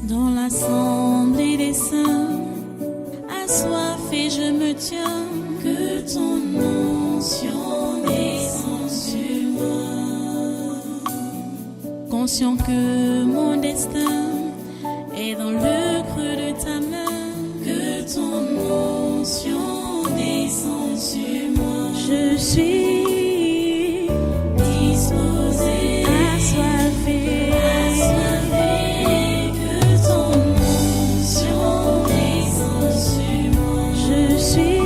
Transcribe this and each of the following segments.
Dans l'assemblée des saints, assoiffé je me tiens, que ton onction descende sur moi. Conscient que mon destin est dans le creux de ta main, que ton onction descende sur moi. Je suis disposé, assoiffé, que ton onction descende sur moi. Je suis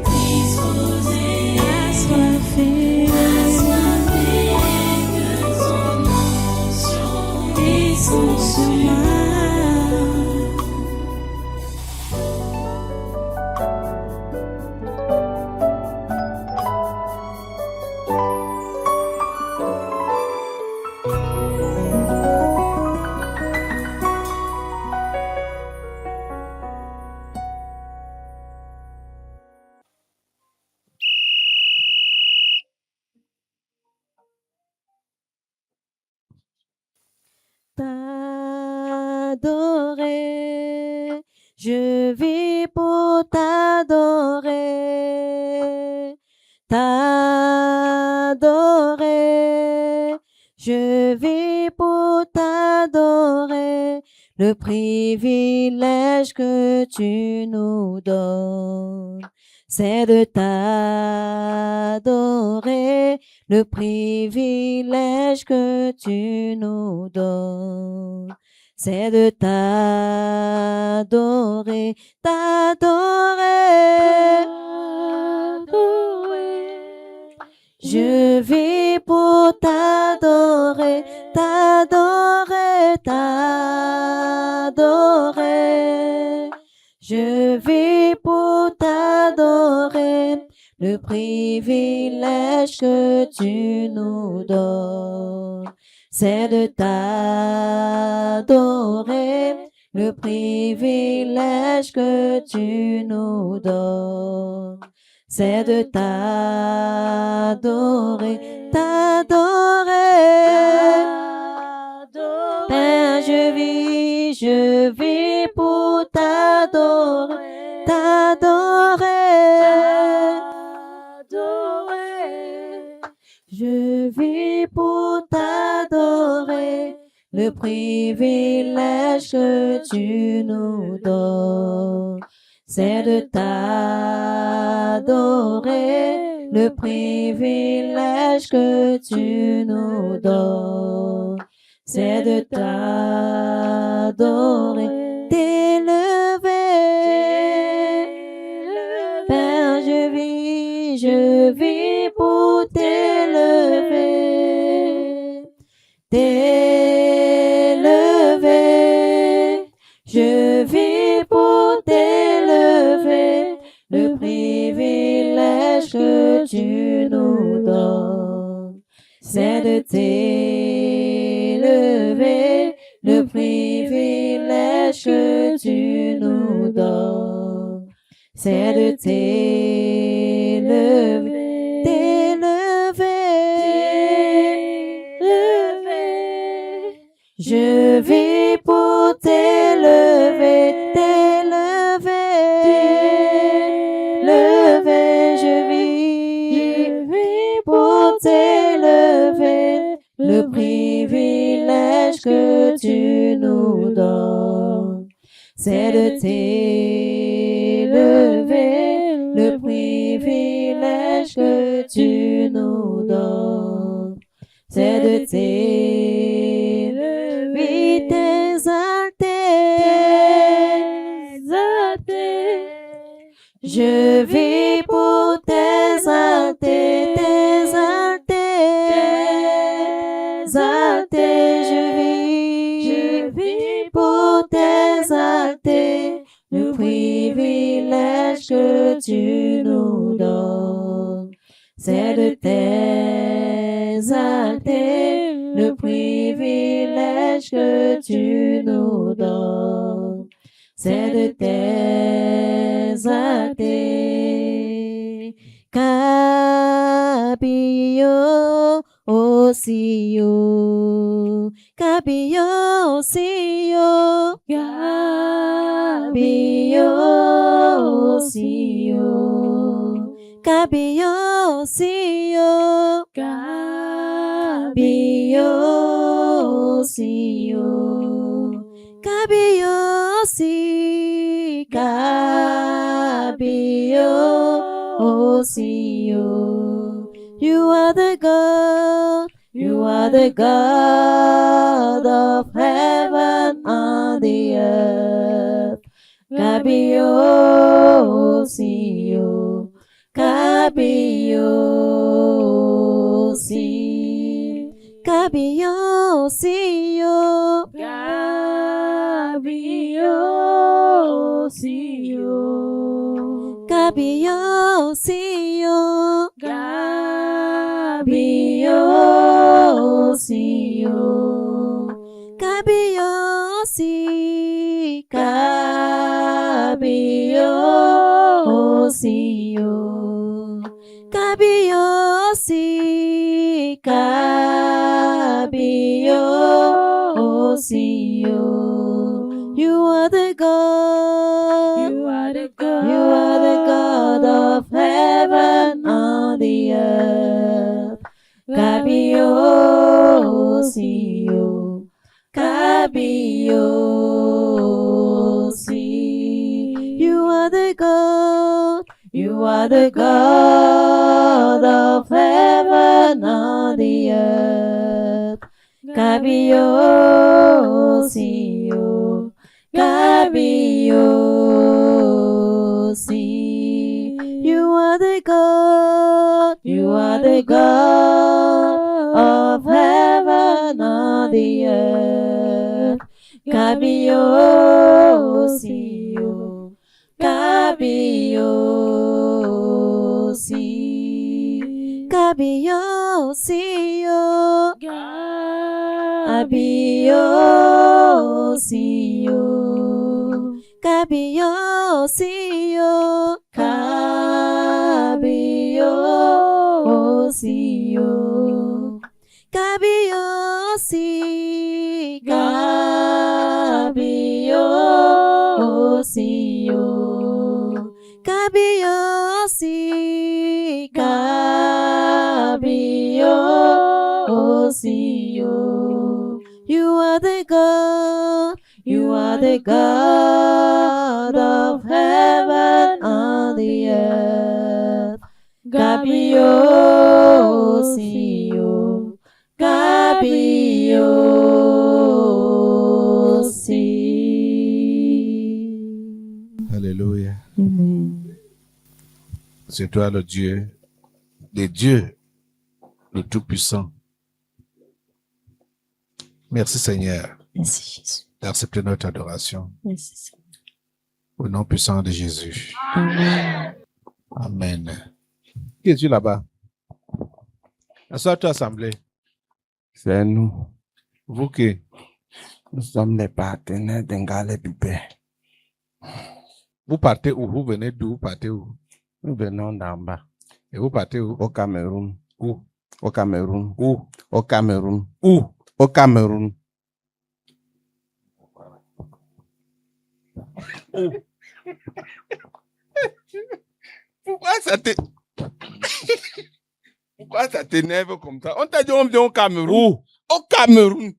disposé, assoiffé, que ton onction descende sur moi. T'adorer, je vis pour t'adorer. T'adorer, je vis pour t'adorer. Le privilège que tu nous donnes, c'est de t'adorer. Le privilège que tu nous donnes, c'est de t'adorer, t'adorer, je vis pour t'adorer, t'adorer, t'adorer. Je vis pour t'adorer, le privilège que tu nous donnes, c'est de t'adorer. Le privilège que tu nous donnes, c'est de t'adorer, t'adorer. Père, je vis pour t'adorer, t'adorer. Je vis pour t'adorer, le privilège que tu nous donnes, c'est de t'adorer. Le privilège que tu nous donnes, c'est de t'adorer, t'élever. Père, je vis pour t'élever, t'élever. Je vis pour t'élever, le privilège que tu nous donnes, c'est de t'élever. Le privilège que tu nous donnes, c'est de t'élever, t'élever. Je vis pour t'élever, t'élever, t'élever. Je vis pour t'élever, le privilège que tu nous donnes, c'est de t'élever. Le privilège que tu nous donnes, c'est de t'élever, t'exalter. Je vis pour t'exalter, t'exalter. Je vis pour t'exalter, le privilège que tu nous donnes, c'est de t'exalter. Le privilège que tu nous donnes, c'est de t'exalter. Capio, Osio, Kabio Sio, Kabio Sio, Kabio Sio, Kabio Sio, Kabio Si, Kabio Sio. You are the God. You are the God of heaven and the earth. Kabio Sio, Kabio Si, Kabio Sio, Kabio Sio, Kabio Sio, Kabio Sio, Kabio Si, Kabio Sio, Kabio Si, Kabio Sio. You are the God. You are the God. You are the God of heaven and the earth. Kabio Sio, Kabio Si. You are the God. You are the God of heaven and the earth. Kabio Sio, Kabio Si. You are the God. You are the God of heaven and the earth. Kabio Sio, Kabio Si, Kabio Sio, Kabio Sio, Kabio Sio, Kabio Sio, Kabio Si, Kabio Sio, Kabio Si, Kabio Sio. You are the God. You are the God of heaven and the earth. Kabio Sio, Kabio Si. Alléluia. Amen. C'est toi le Dieu, le Dieu, le Tout-Puissant. Merci Seigneur Merci Jésus. d'accepter notre adoration Merci Seigneur. au nom puissant de Jésus. Amen. Amen. Qui es-tu là-bas? Assois-toi assemblée. C'est nous. Vous qui? Nous sommes les partenaires d'Engale Bibé. Vous partez où? Vous venez d'où? Vous partez où? Nous venons d'en bas. Et vous partez où? Au Cameroun. Où? Au Cameroun. Où? Au Cameroun. Où? Au Cameroun. Pourquoi ça t'énerve comme ça? On t'a dit on vient au Cameroun. Où? Au Cameroun.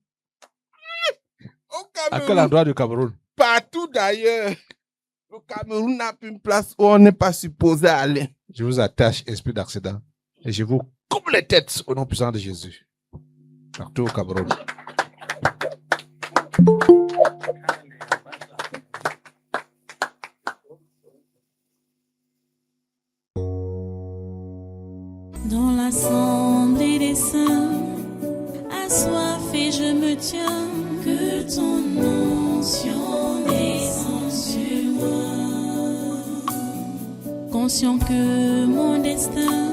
Au Cameroun. À quel endroit du Cameroun? Partout d'ailleurs. Le Cameroun n'a plus une place où on n'est pas supposé aller. Je vous attache, esprit d'accident, et je vous coupe les têtes au nom puissant de Jésus. Partout au Cameroun. Dans l'assemblée des saints, assoiffé je me tiens, que ton onction descende sur moi. Conscient que mon destin